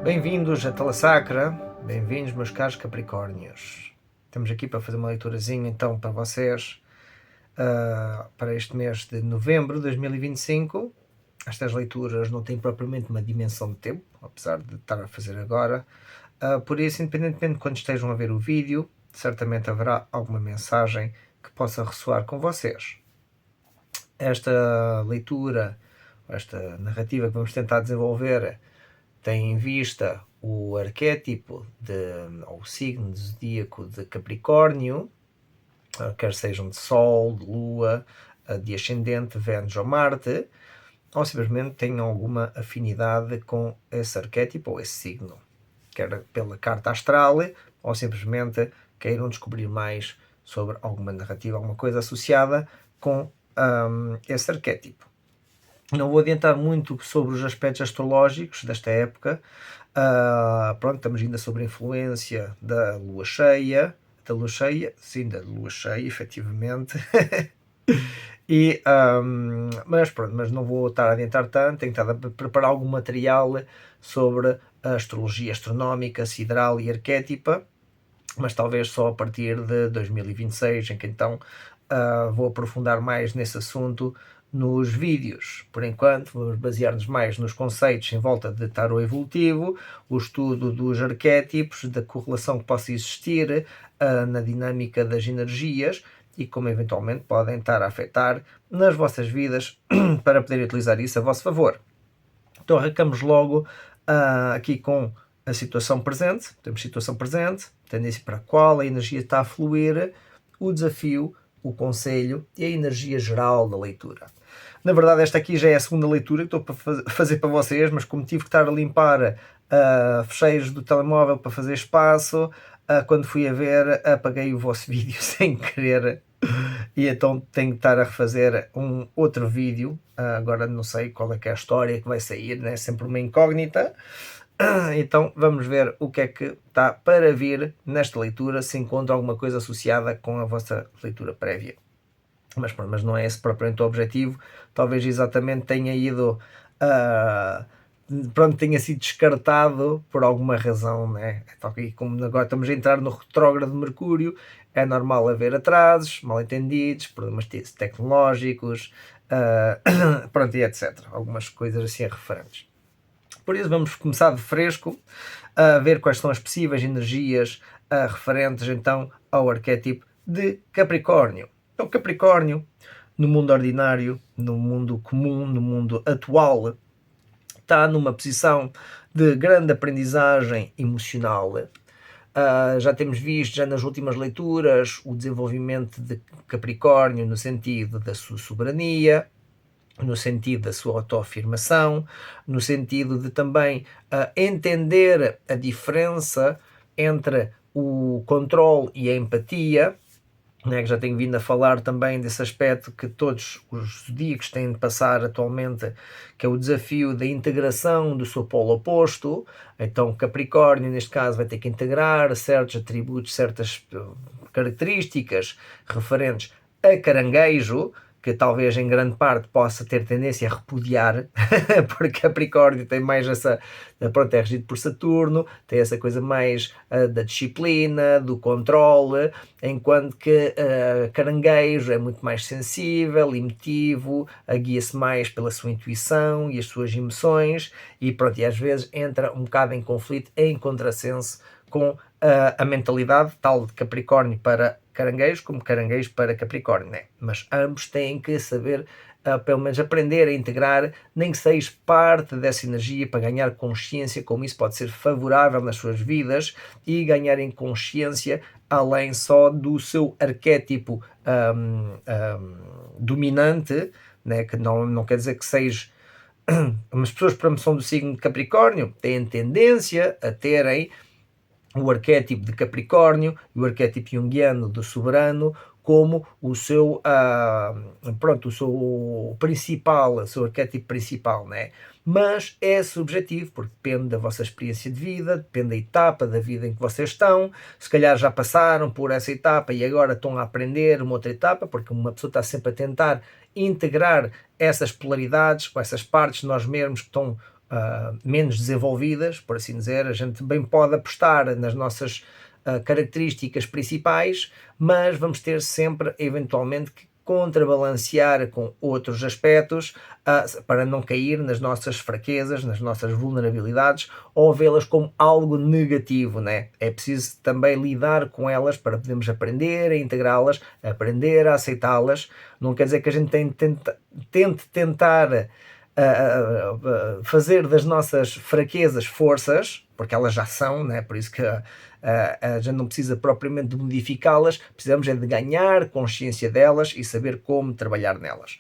Bem-vindos a Tela Sacra, bem-vindos meus caros Capricórnios. Estamos aqui para fazer uma leiturazinha então para vocês para este mês de novembro de 2025. Estas leituras não têm propriamente uma dimensão de tempo, apesar de estar a fazer agora. Por isso, independentemente de quando estejam a ver o vídeo, certamente haverá alguma mensagem que possa ressoar com vocês. Esta leitura, esta narrativa que vamos tentar desenvolver, tem em vista o arquétipo ou o signo zodíaco de Capricórnio, quer sejam de Sol, de Lua, de Ascendente, Vênus ou Marte, ou simplesmente tenham alguma afinidade com esse arquétipo ou esse signo, quer pela carta astral, ou simplesmente queiram descobrir mais sobre alguma narrativa, alguma coisa associada com esse arquétipo. Não vou adiantar muito sobre os aspectos astrológicos desta época. Pronto, estamos ainda sobre a influência da lua cheia. Da lua cheia, sim, da lua cheia, efetivamente. Mas não vou estar a adiantar tanto. Tenho estado a preparar algum material sobre a astrologia astronómica, sideral e arquétipa, mas talvez só a partir de 2026, em que então vou aprofundar mais nesse assunto nos vídeos. Por enquanto, vamos basear-nos mais nos conceitos em volta de tarot evolutivo, o estudo dos arquétipos, da correlação que possa existir na dinâmica das energias e como eventualmente podem estar a afetar nas vossas vidas para poderem utilizar isso a vosso favor. Então arrancamos logo aqui com a situação presente. Temos situação presente, tendência para a qual a energia está a fluir, o desafio, o conselho e a energia geral da leitura. Na verdade, esta aqui já é a segunda leitura que estou a fazer para vocês, mas como tive que estar a limpar fecheiros do telemóvel para fazer espaço, quando fui a ver, apaguei o vosso vídeo sem querer. E então tenho que estar a refazer um outro vídeo. Agora não sei qual é que é a história que vai sair, né? Sempre uma incógnita. Então vamos ver o que é que está para vir nesta leitura, se encontra alguma coisa associada com a vossa leitura prévia. Mas não é esse propriamente o objetivo. Talvez exatamente tenha ido tenha sido descartado por alguma razão, né? Então, como agora estamos a entrar no retrógrado de Mercúrio, é normal haver atrasos, mal-entendidos, problemas tecnológicos, e etc. Algumas coisas assim referentes. Por isso vamos começar de fresco a ver quais são as possíveis energias referentes então ao arquétipo de Capricórnio. Então Capricórnio, no mundo ordinário, no mundo comum, no mundo atual, está numa posição de grande aprendizagem emocional. Já temos visto já nas últimas leituras o desenvolvimento de Capricórnio no sentido da sua soberania, no sentido da sua autoafirmação, no sentido de também entender a diferença entre o controle e a empatia, né, que já tenho vindo a falar também desse aspecto que todos os zodíacos têm de passar atualmente, que é o desafio da integração do seu polo oposto. Então Capricórnio, neste caso, vai ter que integrar certos atributos, certas características referentes a Caranguejo, que talvez em grande parte possa ter tendência a repudiar, porque Capricórnio tem mais essa, é regido por Saturno, tem essa coisa mais da disciplina, do controle, enquanto que Caranguejo é muito mais sensível, emotivo, guia-se mais pela sua intuição e as suas emoções, e às vezes entra um bocado em conflito, em contrassenso com a mentalidade tal de Capricórnio para Caranguejo como Caranguejo para Capricórnio, né? Mas ambos têm que saber, pelo menos aprender a integrar, nem que seja parte dessa energia para ganhar consciência, como isso pode ser favorável nas suas vidas e ganharem consciência além só do seu arquétipo dominante, né? Que não quer dizer que seja as pessoas para a promoção do signo de Capricórnio têm tendência a terem o arquétipo de Capricórnio e o arquétipo junguiano do soberano como o seu o seu principal, o seu arquétipo principal, né? Mas é subjetivo, porque depende da vossa experiência de vida, depende da etapa da vida em que vocês estão. Se calhar já passaram por essa etapa e agora estão a aprender uma outra etapa, porque uma pessoa está sempre a tentar integrar essas polaridades, ou essas partes de nós mesmos que estão menos desenvolvidas, por assim dizer. A gente bem pode apostar nas nossas características principais, mas vamos ter sempre, eventualmente, que contrabalancear com outros aspectos para não cair nas nossas fraquezas, nas nossas vulnerabilidades ou vê-las como algo negativo, né? É preciso também lidar com elas para podermos aprender a integrá-las, aprender a aceitá-las. Não quer dizer que a gente tente tentar fazer das nossas fraquezas forças, porque elas já são, né? Por isso que a gente não precisa propriamente de modificá-las, precisamos é de ganhar consciência delas e saber como trabalhar nelas.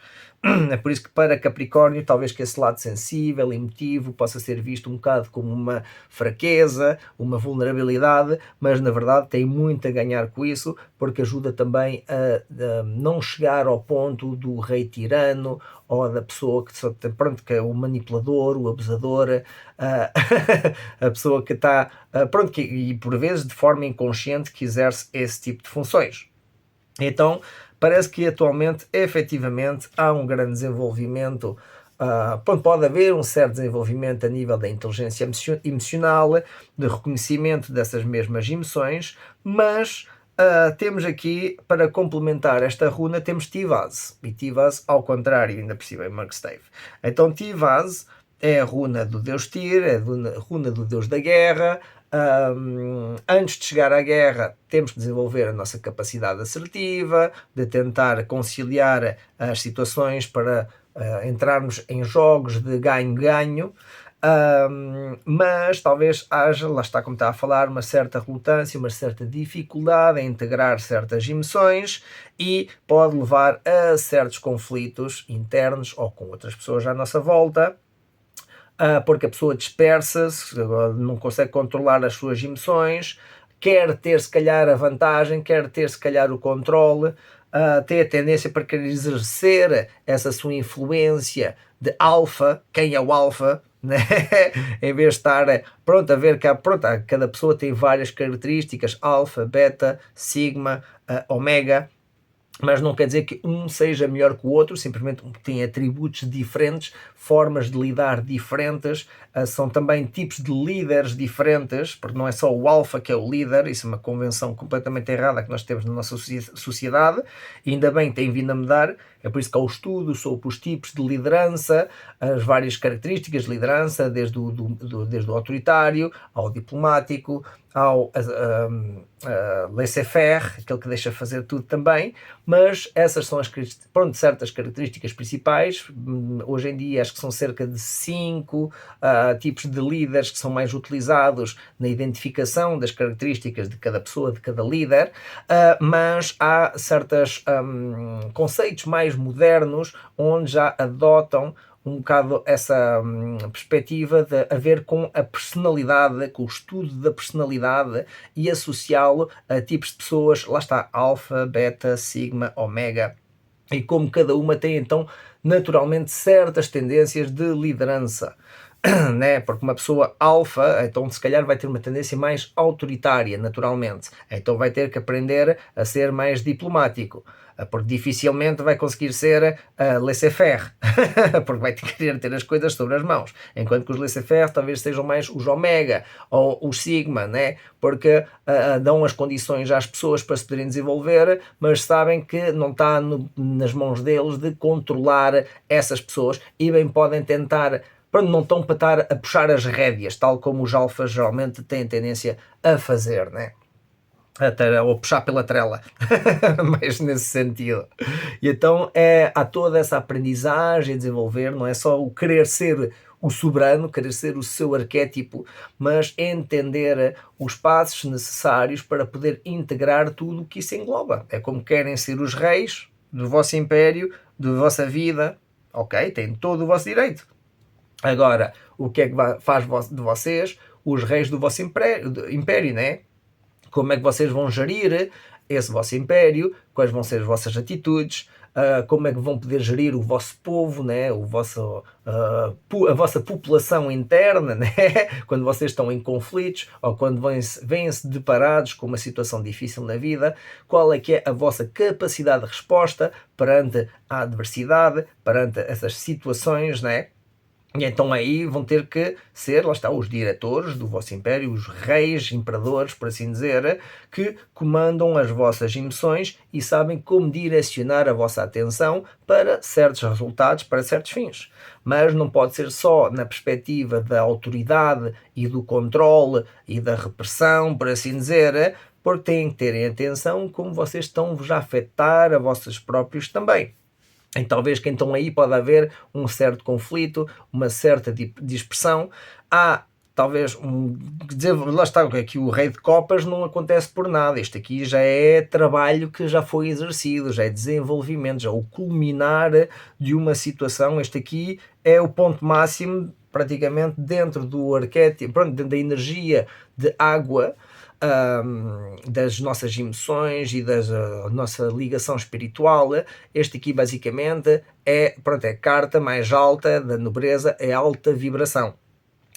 É por isso que para Capricórnio, talvez que esse lado sensível, emotivo, possa ser visto um bocado como uma fraqueza, uma vulnerabilidade, mas na verdade tem muito a ganhar com isso, porque ajuda também a não chegar ao ponto do rei tirano ou da pessoa que, pronto, que é o manipulador, o abusador, a pessoa que está, pronto, e por vezes de forma inconsciente que exerce esse tipo de funções. Então, parece que atualmente, efetivamente, há um grande desenvolvimento, pode haver um certo desenvolvimento a nível da inteligência emocional, de reconhecimento dessas mesmas emoções, mas temos aqui, para complementar esta runa, temos Tivaz, e Tivaz ao contrário, ainda por cima, em Markstave. Então Tivaz é a runa do deus Tyr, é a runa do deus da guerra. Antes de chegar à guerra, temos que desenvolver a nossa capacidade assertiva, de tentar conciliar as situações para entrarmos em jogos de ganho-ganho, mas talvez haja, lá está como está a falar, uma certa relutância, uma certa dificuldade em integrar certas emoções e pode levar a certos conflitos internos ou com outras pessoas à nossa volta, porque a pessoa dispersa-se, não consegue controlar as suas emoções, quer ter se calhar a vantagem, quer ter se calhar o controle, tem a tendência para querer exercer essa sua influência de alfa, quem é o alfa, né? Em vez de estar pronto a ver que cada pessoa tem várias características, alfa, beta, sigma, ômega, mas não quer dizer que um seja melhor que o outro, simplesmente tem atributos diferentes, formas de lidar diferentes, são também tipos de líderes diferentes, porque não é só o alfa que é o líder, isso é uma convenção completamente errada que nós temos na nossa sociedade, e ainda bem tem vindo a mudar, é por isso que há o estudo sobre os tipos de liderança, as várias características de liderança, desde o autoritário ao diplomático, ao laissez-faire, aquele que deixa fazer tudo também, mas essas são certas características principais. Hoje em dia acho que são cerca de 5 tipos de líderes que são mais utilizados na identificação das características de cada pessoa, de cada líder, mas há certos conceitos mais modernos onde já adotam um bocado essa perspectiva de a ver com a personalidade, com o estudo da personalidade e associá-lo a tipos de pessoas, lá está, alfa, beta, sigma, ômega, e como cada uma tem então naturalmente certas tendências de liderança. Né? Porque uma pessoa alfa, então se calhar vai ter uma tendência mais autoritária, naturalmente. Então vai ter que aprender a ser mais diplomático, porque dificilmente vai conseguir ser laissez-faire, porque vai querer ter as coisas sobre as mãos. Enquanto que os laissez-faire talvez sejam mais os ômega ou os sigma, né? Porque dão as condições às pessoas para se poderem desenvolver, mas sabem que não está nas mãos deles de controlar essas pessoas e bem podem tentar. Não estão para estar a puxar as rédeas, tal como os alfas geralmente têm tendência a fazer, né? Ou puxar pela trela, mas nesse sentido. E então há toda essa aprendizagem a desenvolver, não é só o querer ser o soberano, querer ser o seu arquétipo, mas entender os passos necessários para poder integrar tudo o que isso engloba. É como querem ser os reis do vosso império, da vossa vida, ok? Têm todo o vosso direito. Agora, o que é que faz de vocês os reis do vosso império, né? Como é que vocês vão gerir esse vosso império? Quais vão ser as vossas atitudes? Como é que vão poder gerir o vosso povo, né? A vossa população interna, né? Quando vocês estão em conflitos ou quando vêm-se deparados com uma situação difícil na vida, qual é que é a vossa capacidade de resposta perante a adversidade, perante essas situações, né? E então aí vão ter que ser, lá está, os diretores do vosso império, os reis, imperadores, por assim dizer, que comandam as vossas emoções e sabem como direcionar a vossa atenção para certos resultados, para certos fins. Mas não pode ser só na perspectiva da autoridade e do controle e da repressão, por assim dizer, porque têm que terem atenção como vocês estão-vos a afetar a vocês próprios também. E talvez que então aí pode haver um certo conflito, uma certa dispersão. Há talvez dizer, lá está, aqui o rei de copas não acontece por nada. Isto aqui já é trabalho que já foi exercido, já é desenvolvimento, já é o culminar de uma situação. Este aqui é o ponto máximo, praticamente, dentro do arquétipo, pronto, dentro da energia de água, das nossas emoções e da nossa ligação espiritual. Este aqui basicamente é, pronto, é a carta mais alta da nobreza, é alta vibração.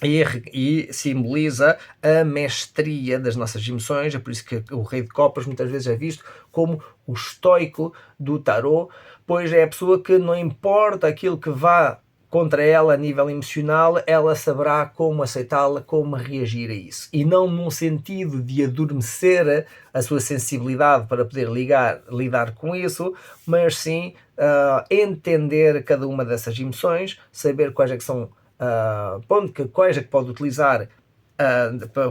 E simboliza a mestria das nossas emoções. É por isso que o rei de copas muitas vezes é visto como o estoico do tarot, pois é a pessoa que não importa aquilo que vá contra ela a nível emocional, ela saberá como aceitá-la, como reagir a isso. E não num sentido de adormecer a sua sensibilidade para poder lidar com isso, mas sim entender cada uma dessas emoções, saber quais é que são, quais é que pode utilizar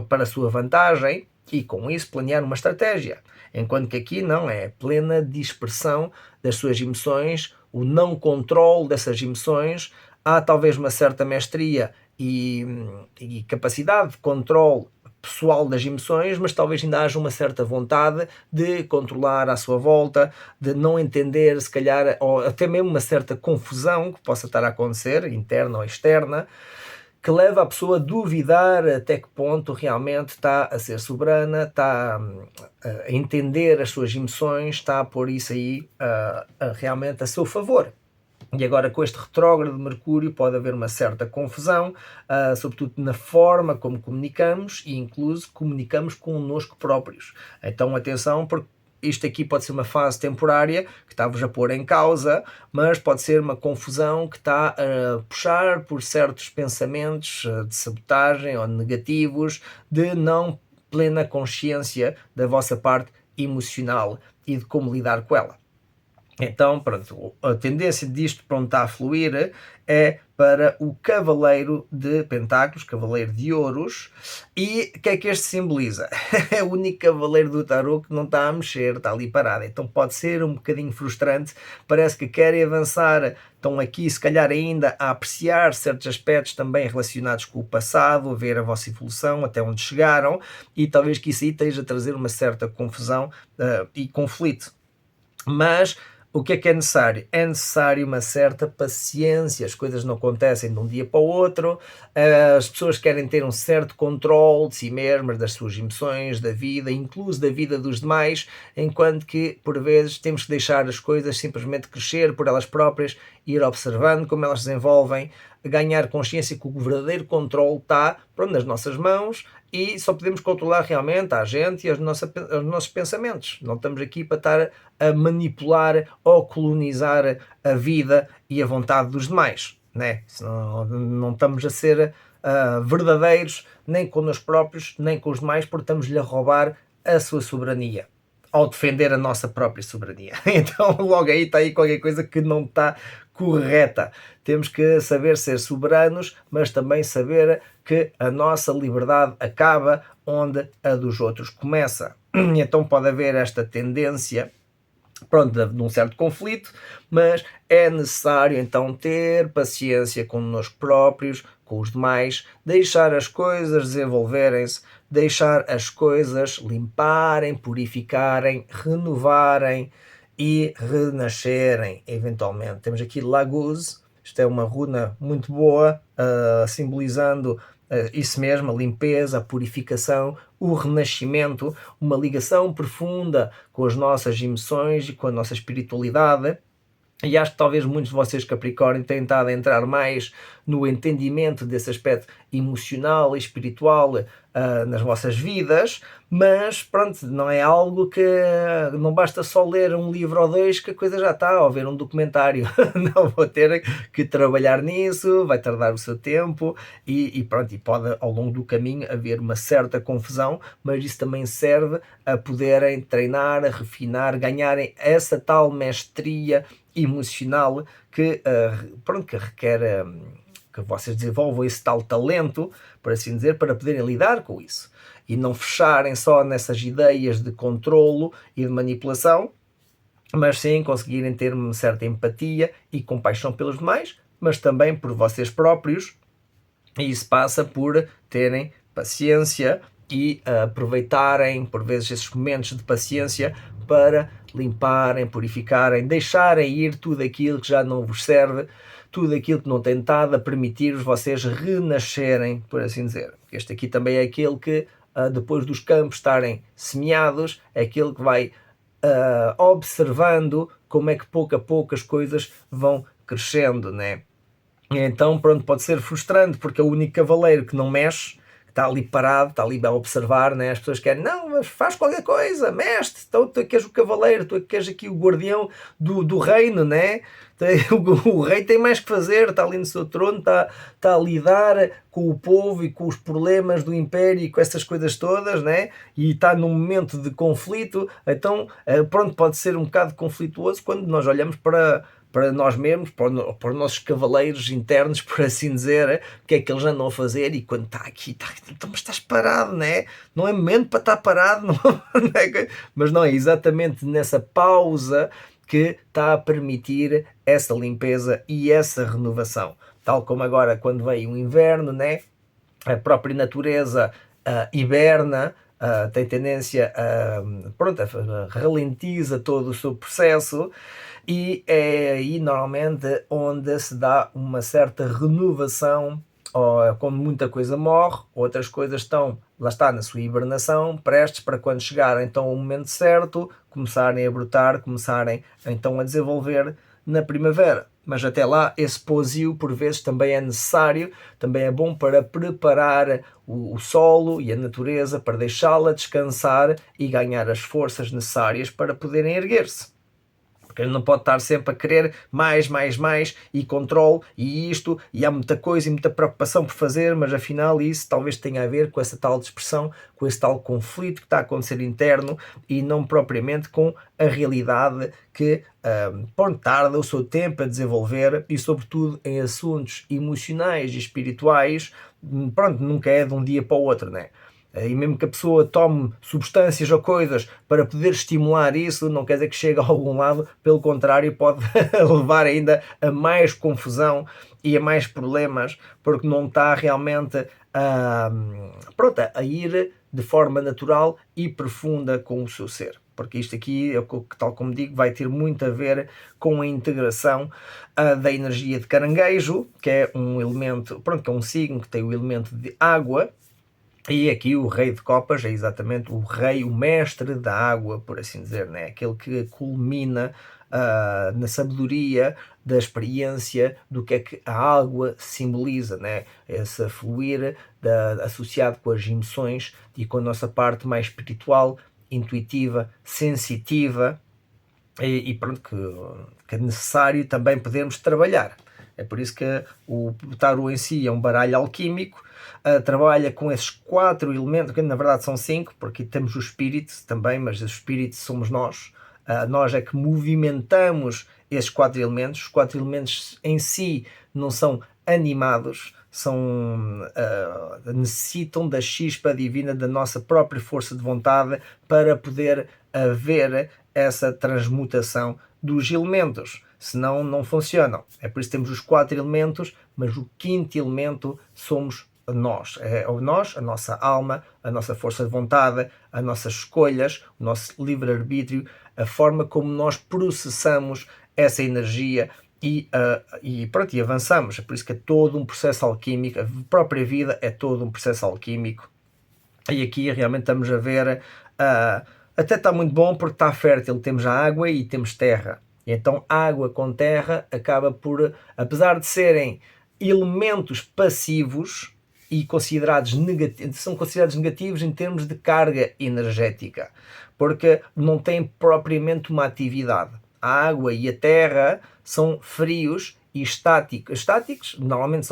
para a sua vantagem e com isso planear uma estratégia. Enquanto que aqui não, é plena dispersão das suas emoções, o não controle dessas emoções. Há talvez uma certa mestria e capacidade de controle pessoal das emoções, mas talvez ainda haja uma certa vontade de controlar à sua volta, de não entender, se calhar, ou até mesmo uma certa confusão que possa estar a acontecer, interna ou externa, que leva a pessoa a duvidar até que ponto realmente está a ser soberana, está a entender as suas emoções, está a pôr isso aí realmente a seu favor. E agora com este retrógrado de Mercúrio pode haver uma certa confusão, sobretudo na forma como comunicamos e incluso comunicamos connosco próprios. Então atenção, porque isto aqui pode ser uma fase temporária que está-vos a pôr em causa, mas pode ser uma confusão que está a puxar por certos pensamentos de sabotagem ou negativos, de não plena consciência da vossa parte emocional e de como lidar com ela. Então, pronto, a tendência disto pronto, está a fluir é para o Cavaleiro de Pentáculos, Cavaleiro de Ouros. E o que é que este simboliza? É o único Cavaleiro do Tarot que não está a mexer, está ali parado. Então pode ser um bocadinho frustrante, parece que querem avançar, estão aqui se calhar ainda a apreciar certos aspectos também relacionados com o passado, a ver a vossa evolução, até onde chegaram, e talvez que isso aí esteja a trazer uma certa confusão e conflito. Mas o que é necessário? É necessário uma certa paciência, as coisas não acontecem de um dia para o outro, as pessoas querem ter um certo controle de si mesmas, das suas emoções, da vida, incluso da vida dos demais, enquanto que, por vezes, temos que deixar as coisas simplesmente crescer por elas próprias, ir observando como elas se desenvolvem, ganhar consciência que o verdadeiro controle está nas nossas mãos e só podemos controlar realmente a gente e os nossos pensamentos. Não estamos aqui para estar a manipular ou colonizar a vida e a vontade dos demais, né? Não estamos a ser verdadeiros nem com nós próprios, nem com os demais, porque estamos-lhe a roubar a sua soberania ao defender a nossa própria soberania. Então logo aí está aí qualquer coisa que não está correta. Temos que saber ser soberanos, mas também saber que a nossa liberdade acaba onde a dos outros começa. Então pode haver esta tendência, pronto, de um certo conflito, mas é necessário então ter paciência connosco próprios, com os demais, deixar as coisas desenvolverem-se, deixar as coisas limparem, purificarem, renovarem e renascerem eventualmente. Temos aqui Laguz, isto é uma runa muito boa, simbolizando isso mesmo, a limpeza, a purificação, o renascimento, uma ligação profunda com as nossas emoções e com a nossa espiritualidade. E acho que talvez muitos de vocês Capricórnio têm estado a entrar mais no entendimento desse aspecto emocional e espiritual nas vossas vidas, mas pronto, não é algo que não basta só ler um livro ou dois que a coisa já está, ou ver um documentário. Não, vou ter que trabalhar nisso, vai tardar o seu tempo e pronto, e pode ao longo do caminho haver uma certa confusão, mas isso também serve a poderem treinar, a refinar, ganharem essa tal mestria emocional que, pronto, que requer que vocês desenvolvam esse tal talento, por assim dizer, para poderem lidar com isso. E não fecharem só nessas ideias de controlo e de manipulação, mas sim conseguirem ter uma certa empatia e compaixão pelos demais, mas também por vocês próprios. E isso passa por terem paciência e aproveitarem, por vezes, esses momentos de paciência para limparem, purificarem, deixarem ir tudo aquilo que já não vos serve, tudo aquilo que não tem estado a permitir-vos vocês renascerem, por assim dizer. Este aqui também é aquele que, depois dos campos estarem semeados, é aquele que vai observando como é que pouco a pouco as coisas vão crescendo, né? Então, pronto, pode ser frustrante, porque é o único cavaleiro que não mexe, que está ali parado, está ali a observar, né? As pessoas querem, não, mas faz qualquer coisa, mexe, então tu é que és o cavaleiro, tu é que és aqui o guardião do reino, né? O rei tem mais que fazer, está ali no seu trono, está a lidar com o povo e com os problemas do império e com essas coisas todas, né? E está num momento de conflito, então, pronto, pode ser um bocado conflituoso quando nós olhamos para nós mesmos, para os nossos cavaleiros internos, por assim dizer, o que é que eles andam a fazer, e quando está aqui, então, mas estás parado, né? Não é momento para estar parado, não é? Mas não, é exatamente nessa pausa que está a permitir essa limpeza e essa renovação. Tal como agora quando vem o inverno, né? A própria natureza hiberna, tem tendência pronto, ralentiza todo o seu processo, e é aí normalmente onde se dá uma certa renovação, ou quando muita coisa morre, outras coisas estão, lá está, na sua hibernação, prestes para quando chegar então o momento certo, começarem a brotar, começarem então a desenvolver na primavera. Mas até lá, esse pousio por vezes também é necessário, também é bom para preparar o solo e a natureza, para deixá-la descansar e ganhar as forças necessárias para poderem erguer-se. Porque ele não pode estar sempre a querer mais, e controle, e isto, e há muita coisa e muita preocupação por fazer, mas afinal isso talvez tenha a ver com essa tal dispersão, com esse tal conflito que está a acontecer interno, e não propriamente com a realidade que tarda o seu tempo a desenvolver, e sobretudo em assuntos emocionais e espirituais, pronto, nunca é de um dia para o outro, né? E mesmo que a pessoa tome substâncias ou coisas para poder estimular isso, não quer dizer que chegue a algum lado, pelo contrário, pode levar ainda a mais confusão e a mais problemas, porque não está realmente a ir de forma natural e profunda com o seu ser. Porque isto aqui, tal como digo, vai ter muito a ver com a integração da energia de caranguejo, que é um elemento, que é um signo que tem o elemento de água. E aqui o rei de copas é exatamente o rei, o mestre da água, por assim dizer, né? Aquele que culmina na sabedoria da experiência do que é que a água simboliza, né? Esse fluir associado com as emoções e com a nossa parte mais espiritual, intuitiva, sensitiva, e pronto, que é necessário também podermos trabalhar. É por isso que o tarot em si é um baralho alquímico, trabalha com esses 4 elementos, que na verdade são 5, porque temos o espírito também, mas o espírito somos nós. Nós é que movimentamos esses 4 elementos. Os 4 elementos em si não são animados, necessitam da chispa divina da nossa própria força de vontade para poder haver essa transmutação dos elementos, senão não funcionam. É por isso que temos os 4 elementos, mas o 5º elemento somos nós. É nós, a nossa alma, a nossa força de vontade, as nossas escolhas, o nosso livre-arbítrio, a forma como nós processamos essa energia e avançamos. É por isso que é todo um processo alquímico, a própria vida é todo um processo alquímico. E aqui realmente estamos a ver, até está muito bom porque está fértil, temos a água e temos terra. E então água com terra acaba por, apesar de serem elementos passivos e são considerados negativos em termos de carga energética, porque não têm propriamente uma atividade. A água e a terra são frios e estáticos. Estáticos normalmente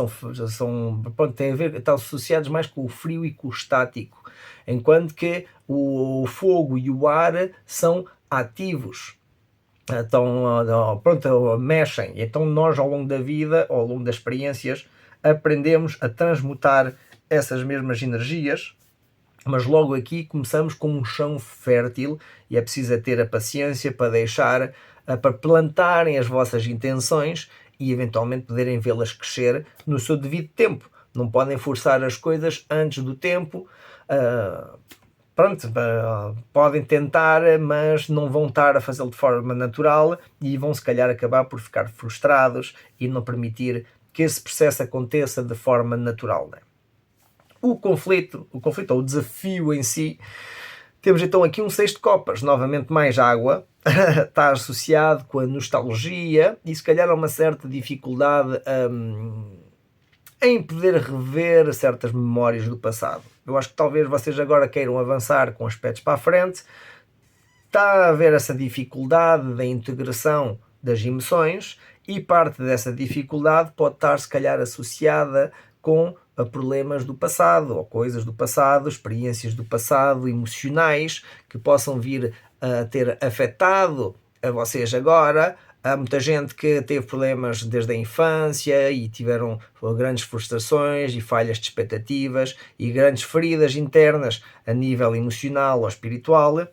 têm a ver, estão associados mais com o frio e com o estático, enquanto que o fogo e o ar são ativos. Então, pronto, mexem. Então nós, ao longo da vida, ao longo das experiências, aprendemos a transmutar essas mesmas energias, mas logo aqui começamos com um chão fértil e é preciso ter a paciência para deixar, para plantarem as vossas intenções e eventualmente poderem vê-las crescer no seu devido tempo. Não podem forçar as coisas antes do tempo. Pronto, podem tentar, mas não vão estar a fazê-lo de forma natural e vão se calhar acabar por ficar frustrados e não permitir que esse processo aconteça de forma natural, né? O conflito ou o desafio em si, temos então aqui um 6 de copas, novamente mais água, está associado com a nostalgia e se calhar há uma certa dificuldade em poder rever certas memórias do passado. Eu acho que talvez vocês agora queiram avançar com aspectos para a frente. Está a haver essa dificuldade da integração das emoções e parte dessa dificuldade pode estar se calhar associada com problemas do passado ou coisas do passado, experiências do passado, emocionais que possam vir a ter afetado a vocês agora. Há muita gente que teve problemas desde a infância e tiveram grandes frustrações e falhas de expectativas e grandes feridas internas a nível emocional ou espiritual,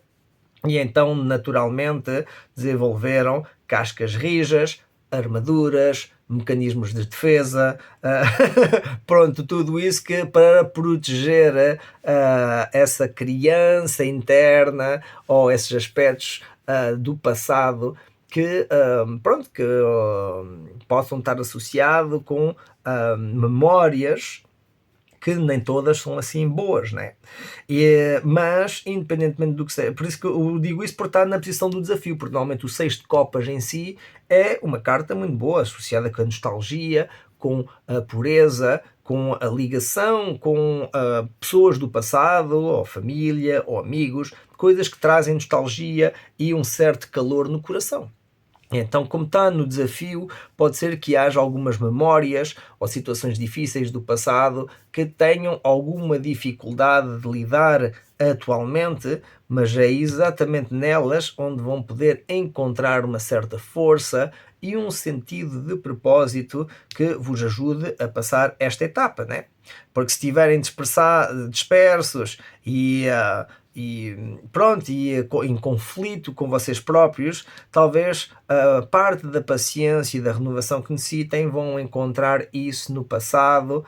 e então naturalmente desenvolveram cascas rijas, armaduras, mecanismos de defesa, pronto, tudo isso que para proteger essa criança interna ou esses aspectos do passado que, pronto, que possam estar associados com memórias que nem todas são assim boas, né? Mas, independentemente do que seja, por isso que eu digo isso, por estar na posição do desafio, porque normalmente o 6 de copas em si é uma carta muito boa, associada com a nostalgia, com a pureza, com a ligação com pessoas do passado, ou família, ou amigos, coisas que trazem nostalgia e um certo calor no coração. Então, como está no desafio, pode ser que haja algumas memórias ou situações difíceis do passado que tenham alguma dificuldade de lidar atualmente, mas é exatamente nelas onde vão poder encontrar uma certa força e um sentido de propósito que vos ajude a passar esta etapa, né? Porque se estiverem dispersos e em conflito com vocês próprios, talvez a parte da paciência e da renovação que necessitem vão encontrar isso no passado,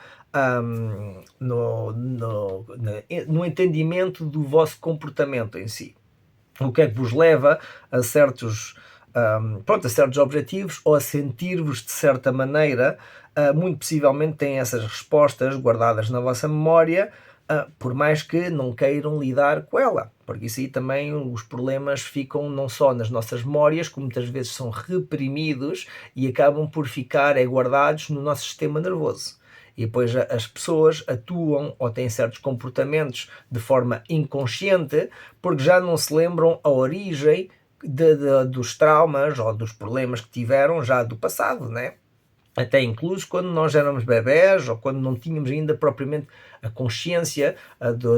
no entendimento do vosso comportamento em si. O que é que vos leva a certos objetivos ou a sentir-vos de certa maneira, muito possivelmente têm essas respostas guardadas na vossa memória, por mais que não queiram lidar com ela, porque isso aí também os problemas ficam não só nas nossas memórias, como muitas vezes são reprimidos e acabam por ficar guardados no nosso sistema nervoso. E depois as pessoas atuam ou têm certos comportamentos de forma inconsciente porque já não se lembram a origem dos traumas ou dos problemas que tiveram já do passado, né? Até incluso quando nós éramos bebés ou quando não tínhamos ainda propriamente a consciência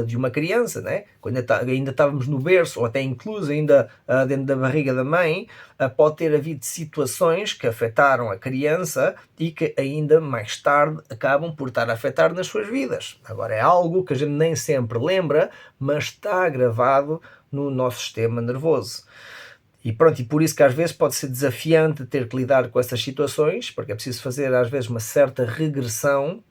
de uma criança, né? Quando ainda estávamos no berço ou até incluso ainda dentro da barriga da mãe, pode ter havido situações que afetaram a criança e que ainda mais tarde acabam por estar a afetar nas suas vidas. Agora é algo que a gente nem sempre lembra, mas está gravado no nosso sistema nervoso. E pronto, e por isso que às vezes pode ser desafiante ter que lidar com essas situações, porque é preciso fazer às vezes uma certa regressão.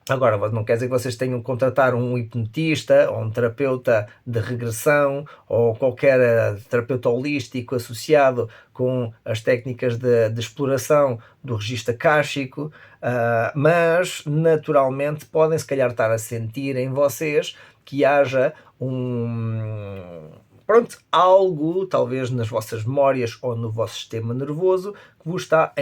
Agora, não quer dizer que vocês tenham que contratar um hipnotista ou um terapeuta de regressão ou qualquer terapeuta holístico associado com as técnicas de exploração do registro akáshico, mas naturalmente podem se calhar estar a sentir em vocês que haja algo, talvez nas vossas memórias ou no vosso sistema nervoso, que vos está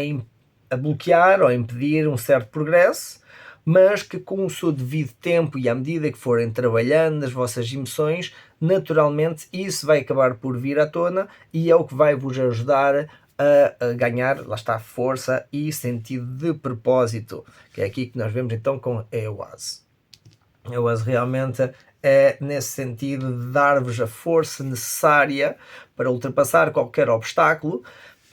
a a bloquear ou a impedir um certo progresso, mas que com o seu devido tempo e à medida que forem trabalhando as vossas emoções, naturalmente isso vai acabar por vir à tona e é o que vai vos ajudar a ganhar, lá está, força e sentido de propósito, que é aqui que nós vemos então com a EOAS. A EOAS realmente é nesse sentido de dar-vos a força necessária para ultrapassar qualquer obstáculo.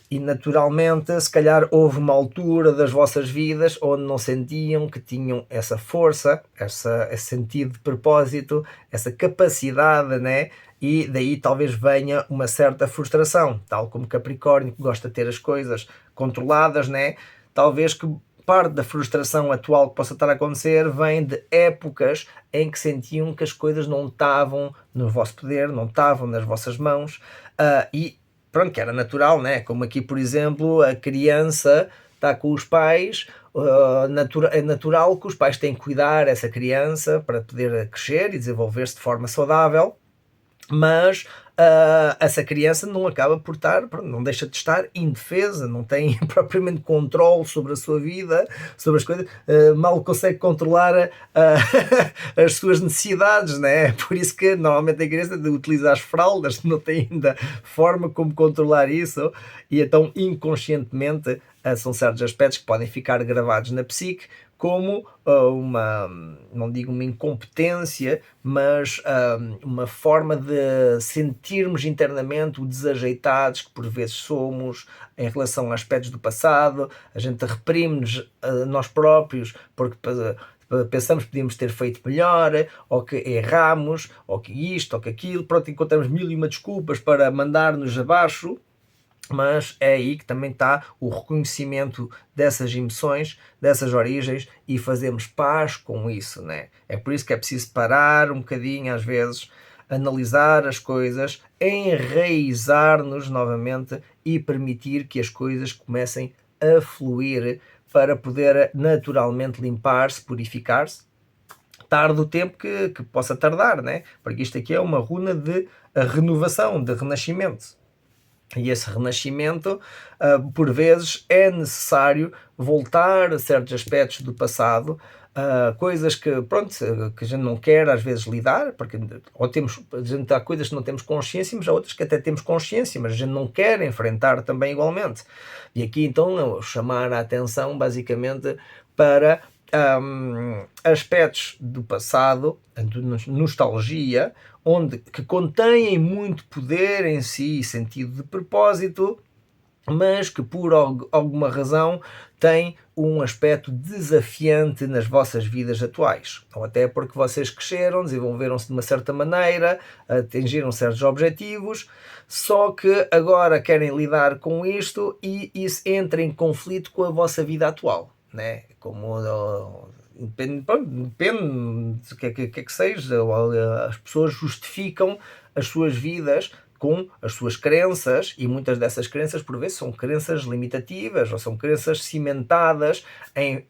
E naturalmente, se calhar houve uma altura das vossas vidas onde não sentiam que tinham essa força, esse sentido de propósito, essa capacidade, né? E daí talvez venha uma certa frustração, tal como Capricórnio, que gosta de ter as coisas controladas, né? Talvez que parte da frustração atual que possa estar a acontecer vem de épocas em que sentiam que as coisas não estavam no vosso poder, não estavam nas vossas mãos, e pronto, que era natural, né? Como aqui, por exemplo, a criança está com os pais, é natural que os pais têm que cuidar dessa criança para poder crescer e desenvolver-se de forma saudável, mas essa criança não acaba por estar, não deixa de estar indefesa, não tem propriamente controle sobre a sua vida, sobre as coisas, mal consegue controlar as suas necessidades, né? Por isso que normalmente a criança utiliza as fraldas, não tem ainda forma como controlar isso, e então inconscientemente são certos aspectos que podem ficar gravados na psique, como uma, não digo uma incompetência, mas uma forma de sentirmos internamente o desajeitados que por vezes somos em relação a aspectos do passado. A gente reprime-nos nós próprios porque pensamos que podíamos ter feito melhor, ou que erramos, ou que isto, ou que aquilo, pronto, encontramos mil e uma desculpas para mandar-nos abaixo. Mas é aí que também está o reconhecimento dessas emoções, dessas origens, e fazermos paz com isso, né? É por isso que é preciso parar um bocadinho, às vezes, analisar as coisas, enraizar-nos novamente e permitir que as coisas comecem a fluir para poder naturalmente limpar-se, purificar-se. Tarde o tempo que possa tardar, né? Porque isto aqui é uma runa de renovação, de renascimento. E esse renascimento, por vezes, é necessário voltar a certos aspectos do passado, coisas que, pronto, que a gente não quer às vezes lidar, porque ou temos, a gente há coisas que não temos consciência, mas há outras que até temos consciência, mas a gente não quer enfrentar também igualmente. E aqui então chamar a atenção basicamente para aspectos do passado, nostalgia, que contêm muito poder em si, sentido de propósito, mas que por alguma razão têm um aspecto desafiante nas vossas vidas atuais. Ou até porque vocês cresceram, desenvolveram-se de uma certa maneira, atingiram certos objetivos, só que agora querem lidar com isto e isso entra em conflito com a vossa vida atual, né? Como depende do que seja, as pessoas justificam as suas vidas com as suas crenças, e muitas dessas crenças por vezes são crenças limitativas ou são crenças cimentadas em,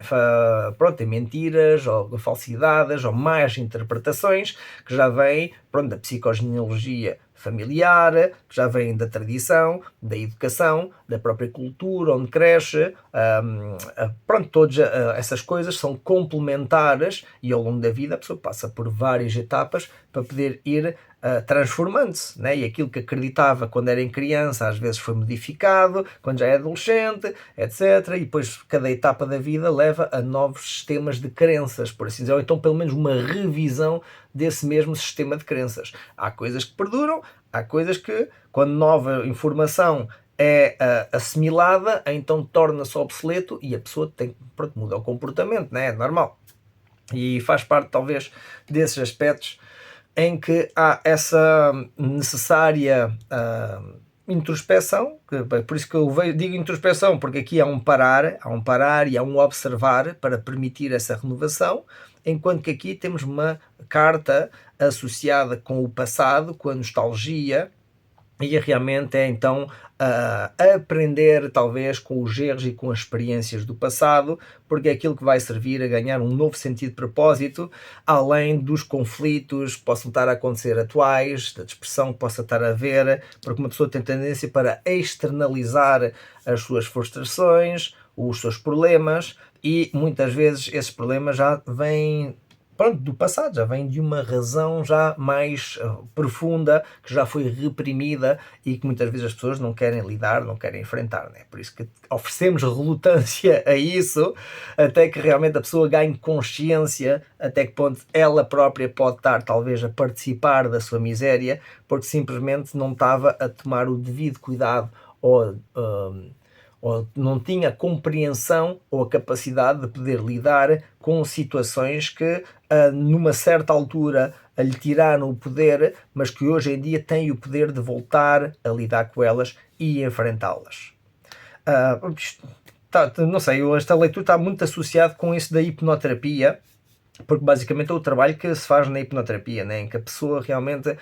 pronto, em mentiras ou falsidades ou más interpretações que já vêm, pronto, da psicogenealogia familiar, que já vêm da tradição, da educação, da própria cultura onde cresce. Pronto, todas essas coisas são complementares e ao longo da vida a pessoa passa por várias etapas para poder ir transformando-se, né? E aquilo que acreditava quando era em criança às vezes foi modificado, quando já é adolescente, etc. E depois cada etapa da vida leva a novos sistemas de crenças, por assim dizer, ou então pelo menos uma revisão desse mesmo sistema de crenças. Há coisas que perduram, há coisas que, quando nova informação é assimilada, então torna-se obsoleto e a pessoa tem, pronto, muda o comportamento, né? É normal. E faz parte talvez desses aspectos em que há essa necessária introspeção, por isso que eu digo introspeção, porque aqui há um parar e há um observar para permitir essa renovação, enquanto que aqui temos uma carta associada com o passado, com a nostalgia, e realmente é então aprender talvez com os erros e com as experiências do passado, porque é aquilo que vai servir a ganhar um novo sentido de propósito, além dos conflitos que possam estar a acontecer atuais, da dispersão que possa estar a haver, porque uma pessoa tem tendência para externalizar as suas frustrações, os seus problemas, e muitas vezes esses problemas já vêm, pronto, do passado, já vêm de uma razão já mais profunda, que já foi reprimida e que muitas vezes as pessoas não querem lidar, não querem enfrentar, né? Por isso que oferecemos relutância a isso, até que realmente a pessoa ganhe consciência até que ponto ela própria pode estar talvez a participar da sua miséria, porque simplesmente não estava a tomar o devido cuidado ou não tinha compreensão ou a capacidade de poder lidar com situações que numa certa altura lhe tiraram o poder, mas que hoje em dia tem o poder de voltar a lidar com elas e enfrentá-las. Não sei, esta leitura está muito associada com isso da hipnoterapia, porque basicamente é o trabalho que se faz na hipnoterapia, né? Em que a pessoa realmente,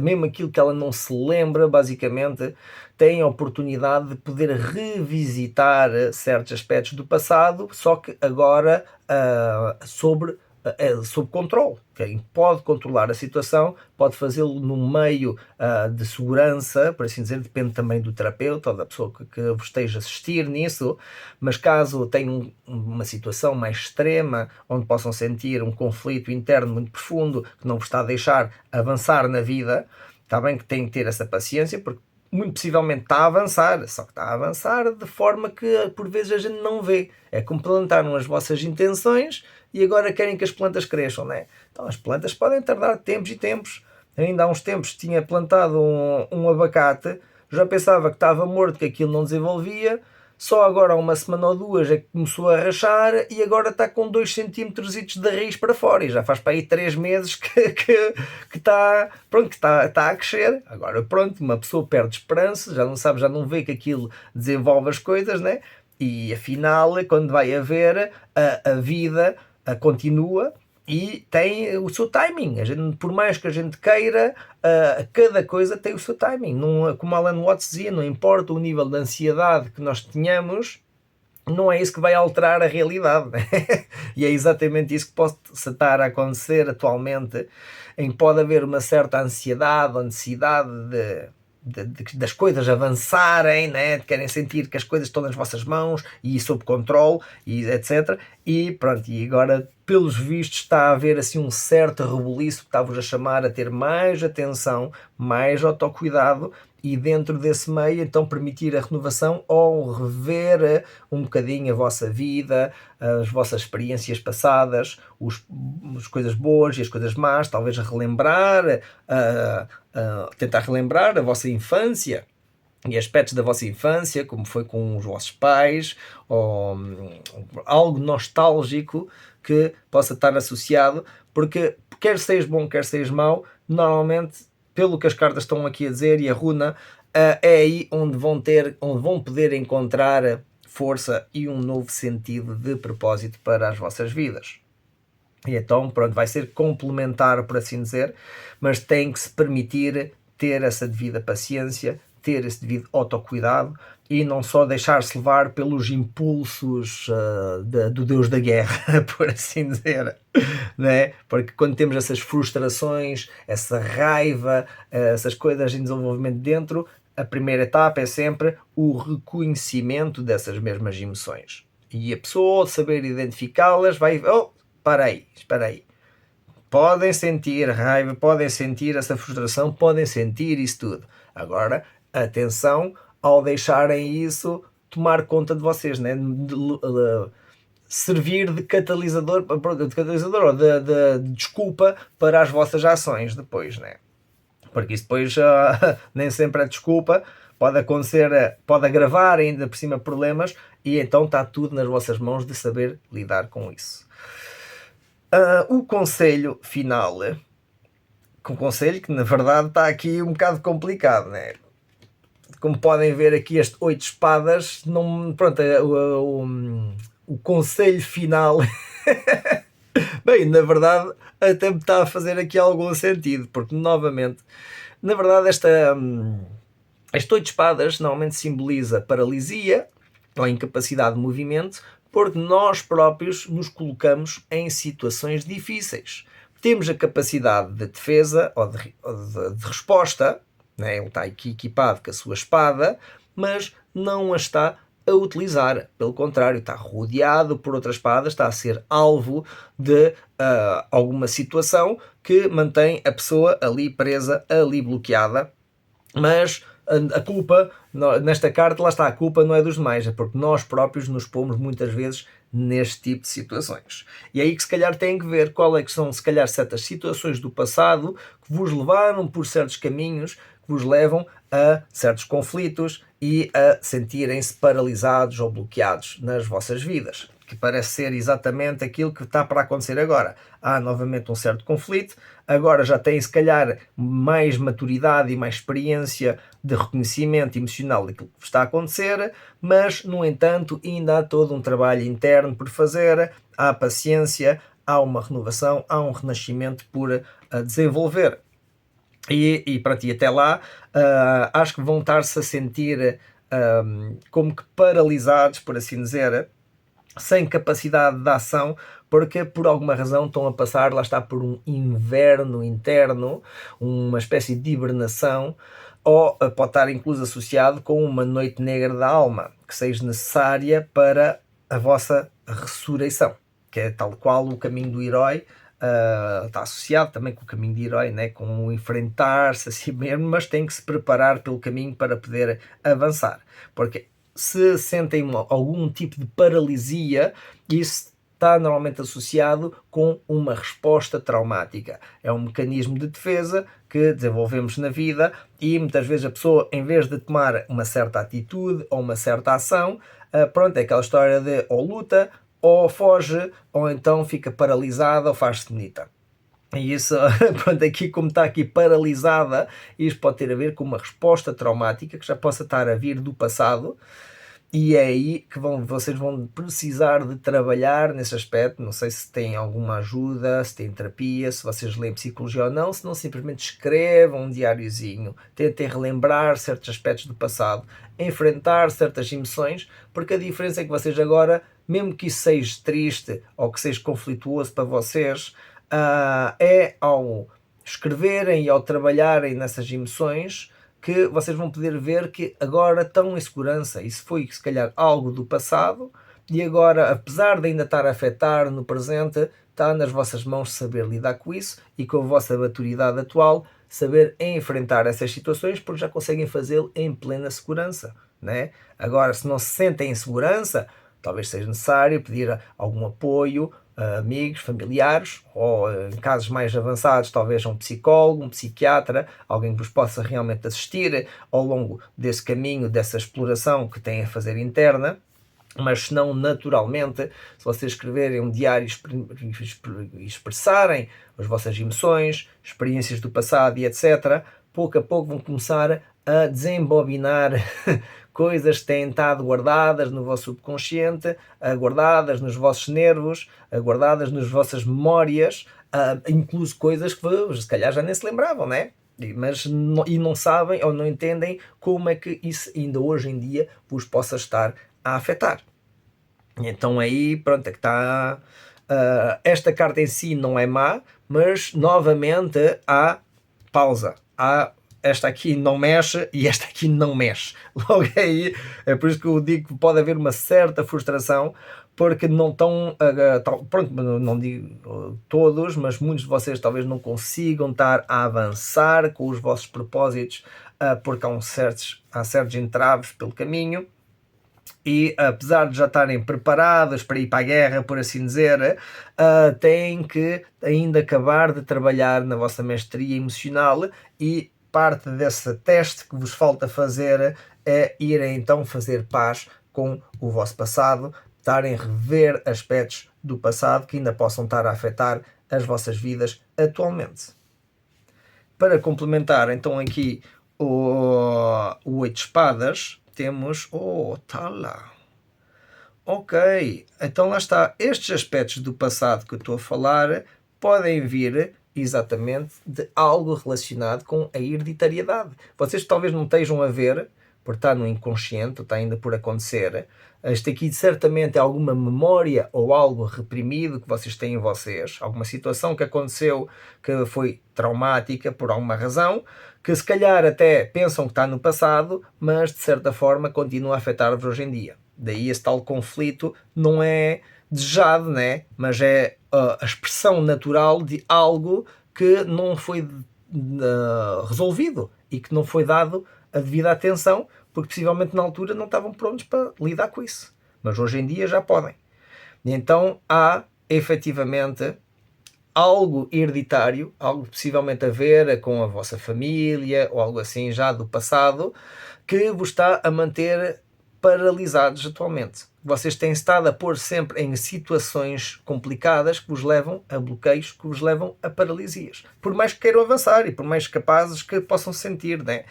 mesmo aquilo que ela não se lembra, basicamente tem a oportunidade de poder revisitar certos aspectos do passado, só que agora sob controle. Quem pode controlar a situação pode fazê-lo no meio de segurança, por assim dizer, depende também do terapeuta ou da pessoa que vos esteja a assistir nisso, mas caso tenham uma situação mais extrema, onde possam sentir um conflito interno muito profundo, que não vos está a deixar avançar na vida, está bem que têm que ter essa paciência, porque muito possivelmente está a avançar, só que está a avançar de forma que por vezes a gente não vê. É como plantaram as vossas intenções e agora querem que as plantas cresçam, não é? Então as plantas podem tardar tempos e tempos. Ainda há uns tempos tinha plantado um abacate, já pensava que estava morto, que aquilo não desenvolvia, só agora há uma semana ou duas é que começou a rachar e agora está com 2 centímetros de raiz para fora e já faz para aí 3 meses que está, pronto, que está a crescer. Agora pronto, uma pessoa perde esperança, já não sabe, já não vê que aquilo desenvolve as coisas, né? E afinal, quando vai haver, a vida continua e tem o seu timing. A gente, por mais que a gente queira, cada coisa tem o seu timing. Não, como Alan Watts dizia, não importa o nível de ansiedade que nós tenhamos, não é isso que vai alterar a realidade. Né? E é exatamente isso que pode estar a acontecer atualmente, em que pode haver uma certa ansiedade ou necessidade das coisas avançarem, né? Querem sentir que as coisas estão nas vossas mãos e sob controle, e etc. E pronto, e agora, pelos vistos, está a haver assim um certo rebuliço que está-vos a chamar a ter mais atenção, mais autocuidado e dentro desse meio então permitir a renovação ou rever um bocadinho a vossa vida, as vossas experiências passadas, as coisas boas e as coisas más, talvez relembrar, tentar relembrar a vossa infância e aspectos da vossa infância, como foi com os vossos pais, ou algo nostálgico que possa estar associado, porque quer seja bom, quer seja mau, normalmente, pelo que as cartas estão aqui a dizer e a runa, é aí onde vão poder encontrar força e um novo sentido de propósito para as vossas vidas. E então, pronto, vai ser complementar, por assim dizer, mas tem que se permitir ter essa devida paciência, ter esse devido autocuidado e não só deixar-se levar pelos impulsos do Deus da guerra, por assim dizer, né? Porque quando temos essas frustrações, essa raiva, essas coisas em desenvolvimento dentro, a primeira etapa é sempre o reconhecimento dessas mesmas emoções. E a pessoa, ao saber identificá-las, vai... Oh, espera aí. Podem sentir raiva, podem sentir essa frustração, podem sentir isso tudo. Agora, atenção ao deixarem isso tomar conta de vocês, né? Servir de catalisador ou de desculpa para as vossas ações depois, né? Porque isso depois nem sempre é desculpa, pode acontecer, pode agravar ainda por cima problemas e então está tudo nas vossas mãos de saber lidar com isso. O conselho final, um conselho que na verdade está aqui um bocado complicado, né? Como podem ver aqui este 8 espadas, não, pronto, o conselho final, bem, na verdade até me está a fazer aqui algum sentido, porque novamente, na verdade este 8 espadas normalmente simboliza paralisia ou incapacidade de movimento, porque nós próprios nos colocamos em situações difíceis. Temos a capacidade de defesa ou de resposta, né? Ele está aqui equipado com a sua espada, mas não a está a utilizar. Pelo contrário, está rodeado por outras espadas, está a ser alvo de alguma situação que mantém a pessoa ali presa, ali bloqueada. Mas a culpa, nesta carta, lá está, a culpa não é dos demais, é porque nós próprios nos pomos muitas vezes neste tipo de situações. E é aí que se calhar tem que ver qual é que são, se calhar, certas situações do passado que vos levaram por certos caminhos, que vos levam a certos conflitos e a sentirem-se paralisados ou bloqueados nas vossas vidas. Que parece ser exatamente aquilo que está para acontecer agora. Há novamente um certo conflito, agora já têm se calhar mais maturidade e mais experiência de reconhecimento emocional daquilo que está a acontecer, mas no entanto ainda há todo um trabalho interno por fazer, há paciência, há uma renovação, há um renascimento por desenvolver. E pronto, e até lá acho que vão estar-se a sentir como que paralisados, por assim dizer, sem capacidade de ação, porque por alguma razão estão a passar, lá está, por um inverno interno, uma espécie de hibernação, ou pode estar incluso associado com uma noite negra da alma, que seja necessária para a vossa ressurreição, que é tal qual o caminho do herói. Está associado também com o caminho de herói, né? Com o enfrentar-se a si mesmo, mas tem que se preparar pelo caminho para poder avançar, porque se sentem algum tipo de paralisia, isso está normalmente associado com uma resposta traumática. É um mecanismo de defesa que desenvolvemos na vida e muitas vezes a pessoa, em vez de tomar uma certa atitude ou uma certa ação, pronto, é aquela história de ou luta, ou foge, ou então fica paralisada ou faz-se bonita. E isso, pronto, aqui como está aqui paralisada, isto pode ter a ver com uma resposta traumática que já possa estar a vir do passado, e é aí que vocês vão precisar de trabalhar nesse aspecto. Não sei se têm alguma ajuda, se têm terapia, se vocês leem psicologia ou não, se não simplesmente escrevam um diáriozinho, tentem relembrar certos aspectos do passado, enfrentar certas emoções, porque a diferença é que vocês agora, mesmo que isso seja triste ou que seja conflituoso para vocês, é ao escreverem e ao trabalharem nessas emoções que vocês vão poder ver que agora estão em segurança. Isso foi se calhar algo do passado e agora, apesar de ainda estar a afetar no presente, está nas vossas mãos saber lidar com isso e com a vossa maturidade atual saber enfrentar essas situações, porque já conseguem fazê-lo em plena segurança, né? Agora, se não se sentem em segurança, talvez seja necessário pedir algum apoio a amigos, familiares, ou em casos mais avançados, talvez um psicólogo, um psiquiatra, alguém que vos possa realmente assistir ao longo desse caminho, dessa exploração que têm a fazer interna. Mas se não, naturalmente, se vocês escreverem um diário e expressarem as vossas emoções, experiências do passado e etc., pouco a pouco vão começar a desembobinar coisas que têm estado guardadas no vosso subconsciente, guardadas nos vossos nervos, guardadas nas vossas memórias, incluso coisas que se calhar já nem se lembravam, né? Mas não sabem ou não entendem como é que isso ainda hoje em dia vos possa estar a afetar. Então aí, pronto, é que está. Esta carta em si não é má, mas novamente há pausa. Esta aqui não mexe e esta aqui não mexe. Logo aí, é por isso que eu digo que pode haver uma certa frustração, porque não estão, pronto, não digo todos, mas muitos de vocês talvez não consigam estar a avançar com os vossos propósitos, porque há certos entraves pelo caminho. E apesar de já estarem preparados para ir para a guerra, por assim dizer, têm que ainda acabar de trabalhar na vossa mestria emocional, e parte desse teste que vos falta fazer é irem então fazer paz com o vosso passado, estarem a rever aspectos do passado que ainda possam estar a afetar as vossas vidas atualmente. Para complementar então aqui o 8 de espadas, temos... tá lá. Ok, então lá está. Estes aspectos do passado que eu estou a falar podem vir exatamente de algo relacionado com a hereditariedade. Vocês talvez não estejam a ver, porque está no inconsciente, está ainda por acontecer. Isto aqui certamente é alguma memória ou algo reprimido que vocês têm em vocês, alguma situação que aconteceu que foi traumática por alguma razão, que se calhar até pensam que está no passado, mas de certa forma continua a afetar-vos hoje em dia. Daí esse tal conflito não é desejado, né? Mas é a expressão natural de algo que não foi resolvido e que não foi dado a devida atenção, porque possivelmente na altura não estavam prontos para lidar com isso. Mas hoje em dia já podem. E então há efetivamente algo hereditário, algo possivelmente a ver com a vossa família ou algo assim já do passado, que vos está a manter paralisados atualmente. Vocês têm estado a pôr sempre em situações complicadas que vos levam a bloqueios, que vos levam a paralisias. Por mais que queiram avançar e por mais capazes que possam sentir, né?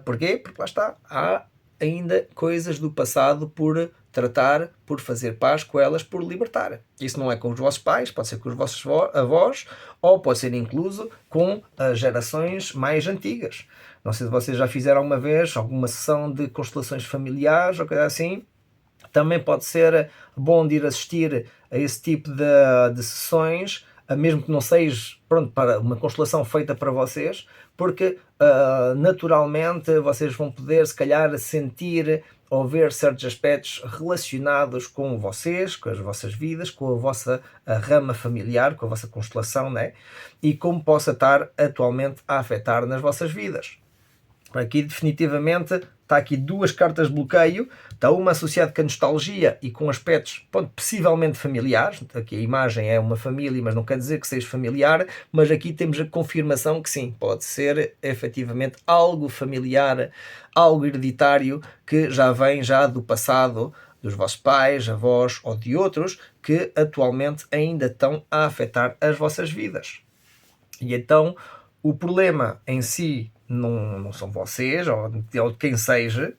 Porquê? Porque lá está, há ainda coisas do passado por tratar, por fazer paz com elas, por libertar. Isso não é com os vossos pais, pode ser com os vossos avós, ou pode ser incluso com as gerações mais antigas. Não sei se vocês já fizeram alguma vez alguma sessão de constelações familiares ou coisa assim. Também pode ser bom de ir assistir a esse tipo de sessões, mesmo que não seja pronto, para uma constelação feita para vocês, porque naturalmente vocês vão poder se calhar sentir ou ver certos aspectos relacionados com vocês, com as vossas vidas, com a vossa rama familiar, com a vossa constelação, né? E como possa estar atualmente a afetar nas vossas vidas. Aqui definitivamente está aqui duas cartas de bloqueio, está uma associada com a nostalgia e com aspectos possivelmente familiares. Aqui a imagem é uma família, mas não quer dizer que seja familiar, mas aqui temos a confirmação que sim, pode ser efetivamente algo familiar, algo hereditário que já vem já do passado, dos vossos pais, avós ou de outros que atualmente ainda estão a afetar as vossas vidas. E então o problema em si não são vocês ou de quem seja,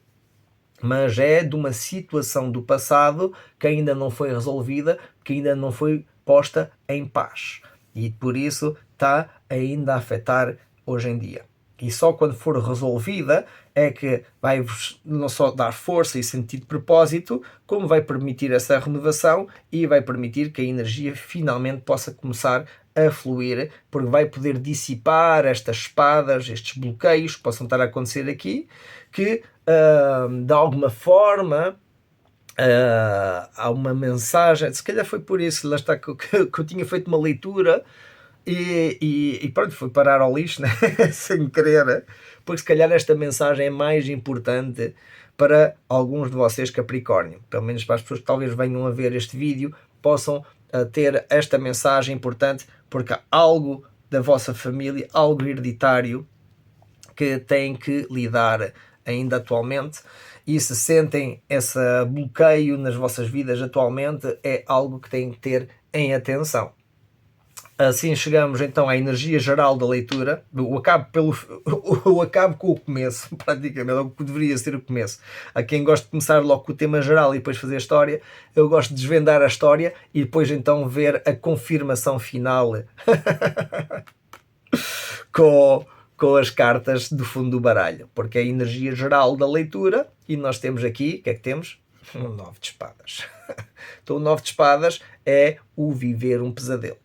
mas é de uma situação do passado que ainda não foi resolvida, que ainda não foi posta em paz. E por isso está ainda a afetar hoje em dia. E só quando for resolvida é que vai-vos não só dar força e sentido de propósito, como vai permitir essa renovação e vai permitir que a energia finalmente possa começar a fluir, porque vai poder dissipar estas espadas, estes bloqueios que possam estar a acontecer aqui, que de alguma forma há uma mensagem, se calhar foi por isso, lá está que eu tinha feito uma leitura e pronto, foi parar ao lixo, né? Sem querer, porque se calhar esta mensagem é mais importante para alguns de vocês Capricórnio, pelo menos para as pessoas que talvez venham a ver este vídeo, possam ter esta mensagem importante, porque há algo da vossa família, algo hereditário, que têm que lidar ainda atualmente, e se sentem esse bloqueio nas vossas vidas atualmente, é algo que têm que ter em atenção. Assim chegamos então à energia geral da leitura. Eu acabo com o começo, praticamente, o que deveria ser o começo. A quem gosta de começar logo com o tema geral e depois fazer a história, eu gosto de desvendar a história e depois então ver a confirmação final com as cartas do fundo do baralho, porque é a energia geral da leitura e nós temos aqui, o que é que temos? Um 9 de espadas. Então o 9 de espadas é o viver um pesadelo.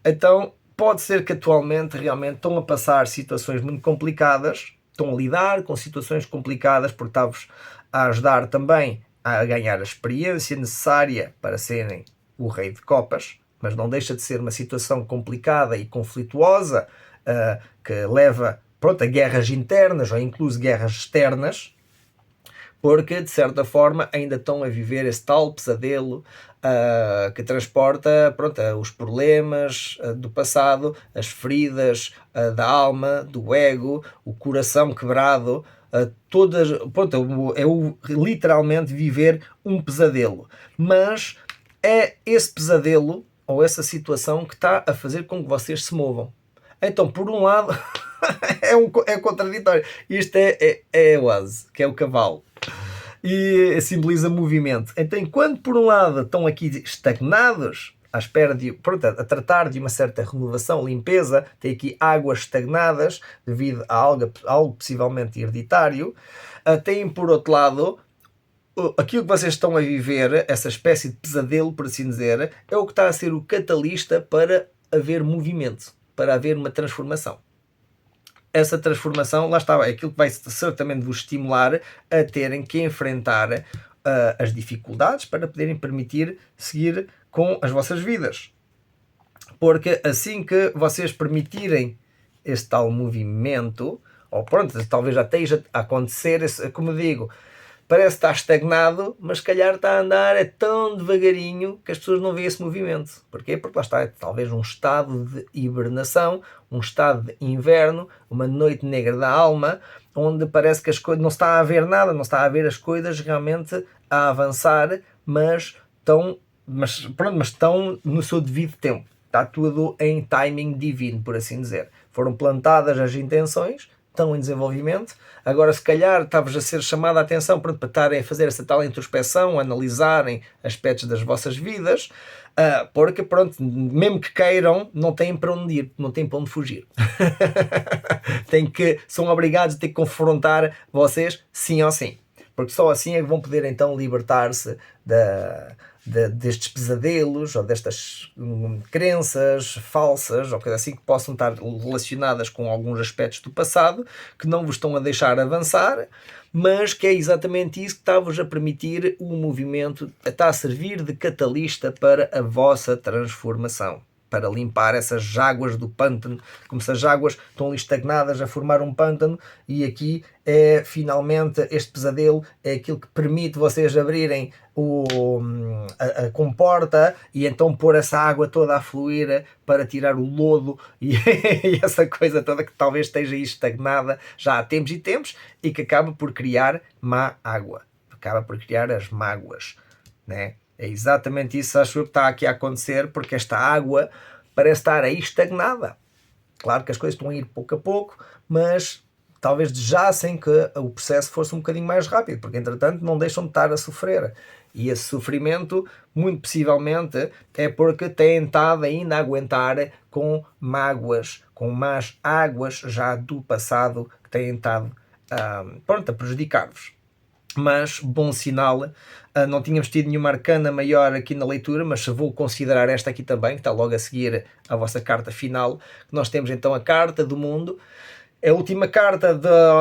Então, pode ser que atualmente realmente estão a passar situações muito complicadas, estão a lidar com situações complicadas porque está-vos a ajudar também a ganhar a experiência necessária para serem o rei de copas, mas não deixa de ser uma situação complicada e conflituosa que leva a guerras internas ou incluso guerras externas, porque de certa forma ainda estão a viver esse tal pesadelo que transporta os problemas do passado, as feridas da alma, do ego, o coração quebrado, todas, literalmente viver um pesadelo. Mas é esse pesadelo ou essa situação que está a fazer com que vocês se movam. Então, por um lado, é contraditório. Isto é o ase, que é o cavalo. E simboliza movimento. Então, enquanto por um lado estão aqui estagnados, à espera a tratar de uma certa renovação, limpeza, tem aqui águas estagnadas devido a algo possivelmente hereditário, têm por outro lado aquilo que vocês estão a viver, essa espécie de pesadelo, por assim dizer, é o que está a ser o catalista para haver movimento, para haver uma transformação. Essa transformação, lá está, é aquilo que vai certamente vos estimular a terem que enfrentar as dificuldades para poderem permitir seguir com as vossas vidas. Porque assim que vocês permitirem esse tal movimento, ou pronto, talvez já esteja a acontecer, como digo, parece estar estagnado, mas se calhar está a andar tão devagarinho que as pessoas não veem esse movimento. Porquê? Porque lá está, é talvez um estado de hibernação, um estado de inverno, uma noite negra da alma, onde parece que as coisas não está a ver nada, não está a ver as coisas realmente a avançar, mas estão no seu devido tempo. Está tudo em timing divino, por assim dizer. Foram plantadas as intenções, estão em desenvolvimento. Agora, se calhar, estavas a ser chamada a atenção para estarem a fazer essa tal introspeção, analisarem aspectos das vossas vidas, porque, pronto, mesmo que queiram, não têm para onde ir, não têm para onde fugir. São obrigados a ter que confrontar vocês, sim ou sim. Porque só assim é que vão poder, então, libertar-se destes pesadelos ou destas crenças falsas ou coisa assim que possam estar relacionadas com alguns aspectos do passado que não vos estão a deixar avançar, mas que é exatamente isso que está-vos a permitir o movimento, está a servir de catalista para a vossa transformação, para limpar essas águas do pântano, como se as águas estão ali estagnadas a formar um pântano, e aqui é finalmente este pesadelo, é aquilo que permite vocês abrirem a comporta e então pôr essa água toda a fluir para tirar o lodo e, e essa coisa toda que talvez esteja aí estagnada já há tempos e tempos e que acaba por criar má água, acaba por criar as mágoas, né? É exatamente isso, acho eu, que está aqui a acontecer, porque esta água parece estar aí estagnada. Claro que as coisas estão a ir pouco a pouco, mas talvez desejassem que o processo fosse um bocadinho mais rápido, porque entretanto não deixam de estar a sofrer. E esse sofrimento, muito possivelmente, é porque têm estado ainda a aguentar com mágoas, com más águas já do passado que têm estado a prejudicar-vos. Mas, bom sinal, não tínhamos tido nenhuma arcana maior aqui na leitura, mas vou considerar esta aqui também, que está logo a seguir a vossa carta final. Nós temos então a carta do mundo, é a última carta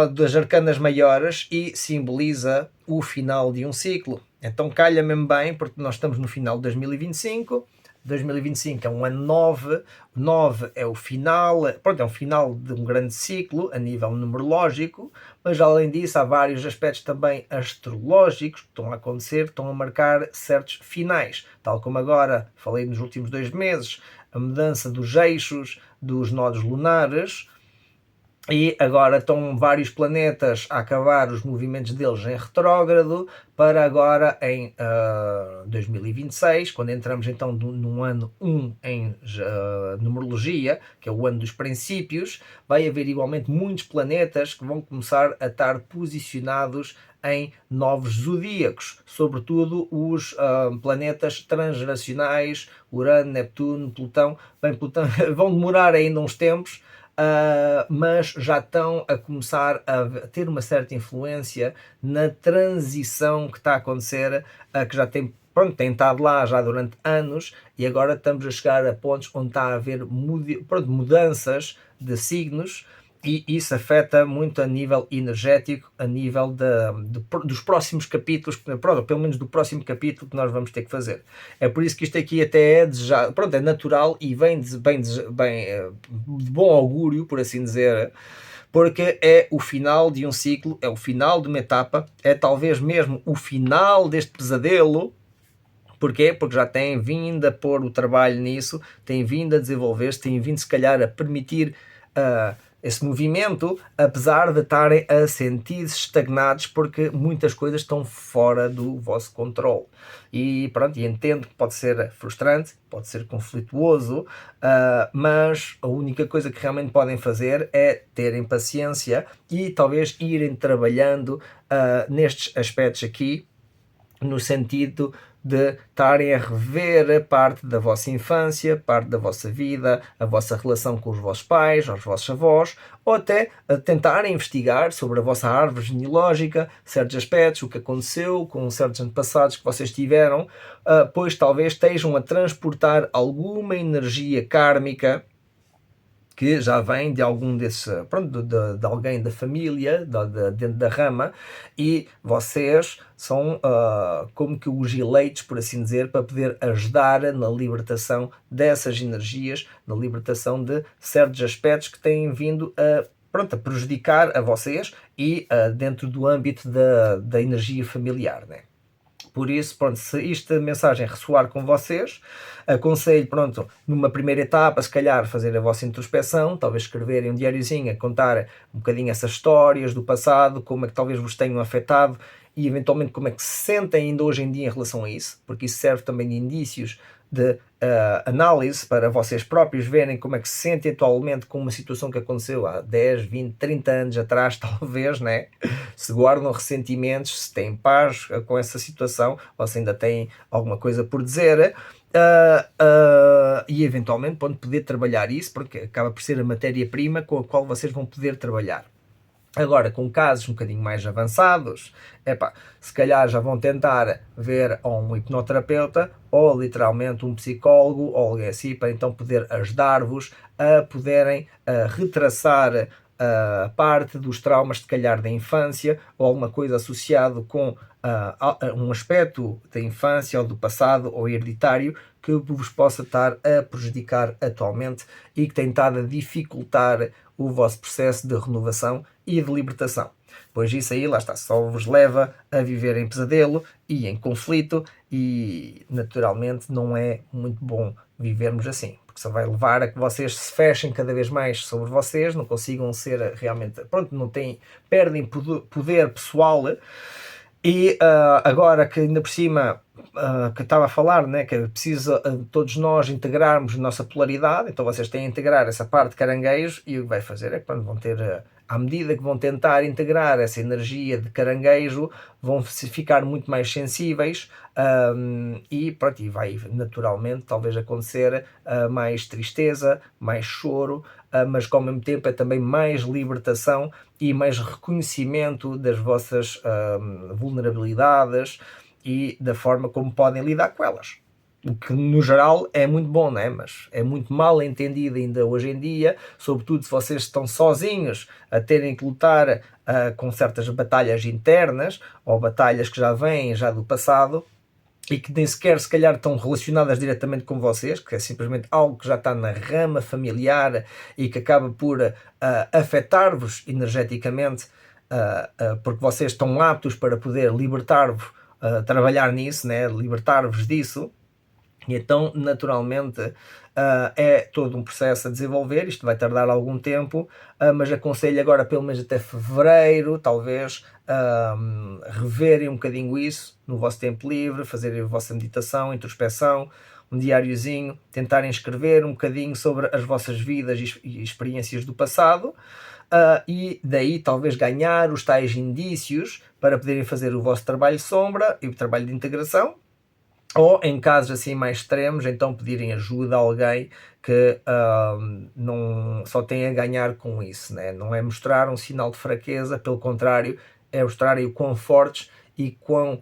das arcanas maiores e simboliza o final de um ciclo. Então calha mesmo bem, porque nós estamos no final de 2025. 2025 é um ano 9, 9 é o final, pronto, é um final de um grande ciclo a nível numerológico, mas além disso há vários aspectos também astrológicos que estão a acontecer, estão a marcar certos finais, tal como agora falei nos últimos 2 meses, a mudança dos eixos, dos nodos lunares, e agora estão vários planetas a acabar os movimentos deles em retrógrado para agora em 2026, quando entramos então num ano 1 em numerologia, que é o ano dos princípios, vai haver igualmente muitos planetas que vão começar a estar posicionados em novos zodíacos, sobretudo os planetas transgeracionais, Urano, Neptuno, Plutão. Bem, Plutão vão demorar ainda uns tempos, mas já estão a começar a ter uma certa influência na transição que está a acontecer, que já tem estado lá já durante anos, e agora estamos a chegar a pontos onde está a haver mudanças de signos, e isso afeta muito a nível energético, a nível dos próximos capítulos, pelo menos do próximo capítulo que nós vamos ter que fazer. É por isso que isto aqui até é desejado, é natural e vem de bom augúrio, por assim dizer, porque é o final de um ciclo, é o final de uma etapa, é talvez mesmo o final deste pesadelo. Porquê? Porque já têm vindo a pôr o trabalho nisso, têm vindo a desenvolver-se, têm vindo se calhar a permitir esse movimento, apesar de estarem a sentir-se estagnados, porque muitas coisas estão fora do vosso controle. E pronto, e entendo que pode ser frustrante, pode ser conflituoso, mas a única coisa que realmente podem fazer é terem paciência e talvez irem trabalhando nestes aspectos aqui, no sentido de estarem a rever a parte da vossa infância, parte da vossa vida, a vossa relação com os vossos pais, os vossos avós, ou até a tentarem investigar sobre a vossa árvore genealógica, certos aspectos, o que aconteceu com certos antepassados que vocês tiveram, pois talvez estejam a transportar alguma energia kármica que já vem de algum desses, pronto, de alguém da família, dentro da rama, e vocês são como que os eleitos, por assim dizer, para poder ajudar na libertação dessas energias, na libertação de certos aspectos que têm vindo a prejudicar a vocês e dentro do âmbito da energia familiar, né? Por isso, pronto, se esta mensagem ressoar com vocês, aconselho, pronto, numa primeira etapa, se calhar fazer a vossa introspeção, talvez escreverem um diáriozinho a contar um bocadinho essas histórias do passado, como é que talvez vos tenham afetado e eventualmente como é que se sentem ainda hoje em dia em relação a isso, porque isso serve também de indícios de análise para vocês próprios verem como é que se sentem atualmente com uma situação que aconteceu há 10, 20, 30 anos atrás, talvez, né? Se guardam ressentimentos, se têm paz com essa situação, ou se ainda têm alguma coisa por dizer, e eventualmente poder trabalhar isso, porque acaba por ser a matéria-prima com a qual vocês vão poder trabalhar. Agora, com casos um bocadinho mais avançados, se calhar já vão tentar ver ou um hipnoterapeuta ou literalmente um psicólogo ou alguém assim, para então poder ajudar-vos a poderem retraçar a parte dos traumas, se calhar da infância, ou alguma coisa associado com um aspecto da infância ou do passado ou hereditário que vos possa estar a prejudicar atualmente e que tem estado a dificultar o vosso processo de renovação e de libertação. Pois isso aí, lá está, só vos leva a viver em pesadelo e em conflito e naturalmente não é muito bom vivermos assim, porque só vai levar a que vocês se fechem cada vez mais sobre vocês, não consigam ser realmente, pronto, não têm, perdem poder pessoal. E agora que ainda por cima que estava a falar, né, que é preciso todos nós integrarmos a nossa polaridade, então vocês têm a integrar essa parte de caranguejo e o que vai fazer é que vão ter, à medida que vão tentar integrar essa energia de caranguejo, vão ficar muito mais sensíveis e pronto, e vai naturalmente talvez acontecer mais tristeza, mais choro, mas que ao mesmo tempo é também mais libertação e mais reconhecimento das vossas vulnerabilidades e da forma como podem lidar com elas. O que no geral é muito bom, né? Mas é muito mal entendido ainda hoje em dia, sobretudo se vocês estão sozinhos a terem que lutar com certas batalhas internas ou batalhas que já vêm já do passado e que nem sequer se calhar estão relacionadas diretamente com vocês, que é simplesmente algo que já está na rama familiar e que acaba por afetar-vos energeticamente, porque vocês estão aptos para poder libertar-vos, trabalhar nisso, né? Libertar-vos disso. E então, naturalmente, é todo um processo a desenvolver, isto vai tardar algum tempo, mas aconselho agora pelo menos até fevereiro, talvez, reverem um bocadinho isso no vosso tempo livre, fazerem a vossa meditação, introspeção, um diáriozinho, tentarem escrever um bocadinho sobre as vossas vidas e experiências do passado, e daí talvez ganhar os tais indícios para poderem fazer o vosso trabalho sombra e o trabalho de integração, ou em casos assim mais extremos, então pedirem ajuda a alguém que não só tem a ganhar com isso, né? Não é mostrar um sinal de fraqueza, pelo contrário, é mostrarem o quão fortes e quão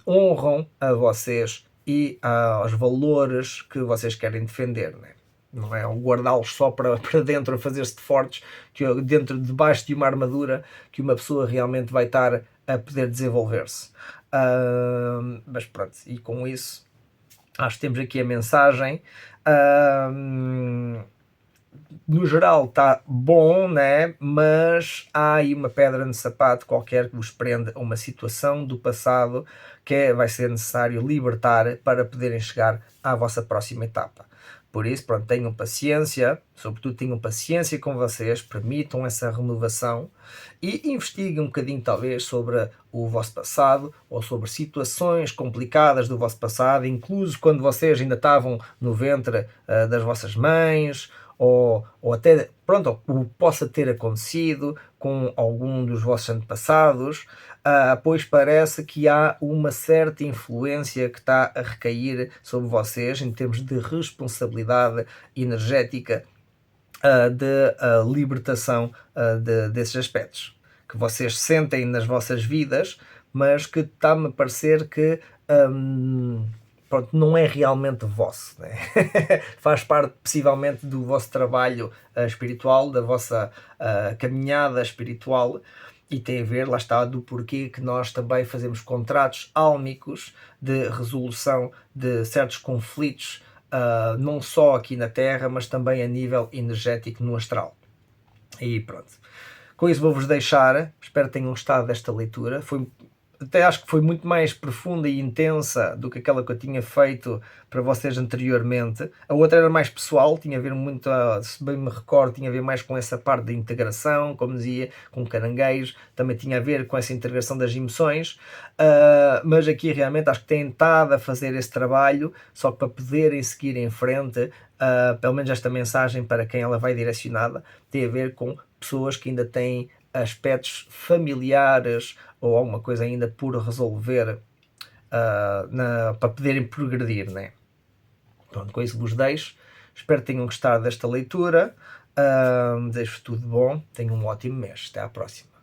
honram a vocês e aos valores que vocês querem defender, né? Não é guardá-los só para dentro, a fazer-se de fortes, que dentro, debaixo de uma armadura, que uma pessoa realmente vai estar a poder desenvolver-se. Mas pronto, e com isso acho que temos aqui a mensagem. No geral está bom, né? Mas há aí uma pedra no sapato qualquer que vos prenda a uma situação do passado que vai ser necessário libertar para poderem chegar à vossa próxima etapa. Por isso, pronto, tenham paciência, sobretudo tenham paciência com vocês, permitam essa renovação e investiguem um bocadinho talvez sobre o vosso passado ou sobre situações complicadas do vosso passado, incluso quando vocês ainda estavam no ventre das vossas mães, ou até, pronto, o que possa ter acontecido com algum dos vossos antepassados, pois parece que há uma certa influência que está a recair sobre vocês em termos de responsabilidade energética, de libertação desses aspectos que vocês sentem nas vossas vidas, mas que está-me a parecer que pronto, não é realmente vosso, né? Faz parte possivelmente do vosso trabalho espiritual, da vossa caminhada espiritual, e tem a ver, lá está, do porquê que nós também fazemos contratos álmicos de resolução de certos conflitos, não só aqui na Terra, mas também a nível energético no astral. E pronto. Com isso vou-vos deixar, espero que tenham gostado desta leitura. Até acho que foi muito mais profunda e intensa do que aquela que eu tinha feito para vocês anteriormente. A outra era mais pessoal, tinha a ver muito, se bem me recordo, tinha a ver mais com essa parte da integração, como dizia, com caranguejos, também tinha a ver com essa integração das emoções, mas aqui realmente acho que têm estado a fazer esse trabalho, só que para poderem seguir em frente, pelo menos esta mensagem para quem ela vai direcionada, tem a ver com pessoas que ainda têm aspectos familiares ou alguma coisa ainda por resolver para poderem progredir, né? Pronto, com isso vos deixo. Espero que tenham gostado desta leitura. Desejo tudo bom. Tenham um ótimo mês. Até à próxima.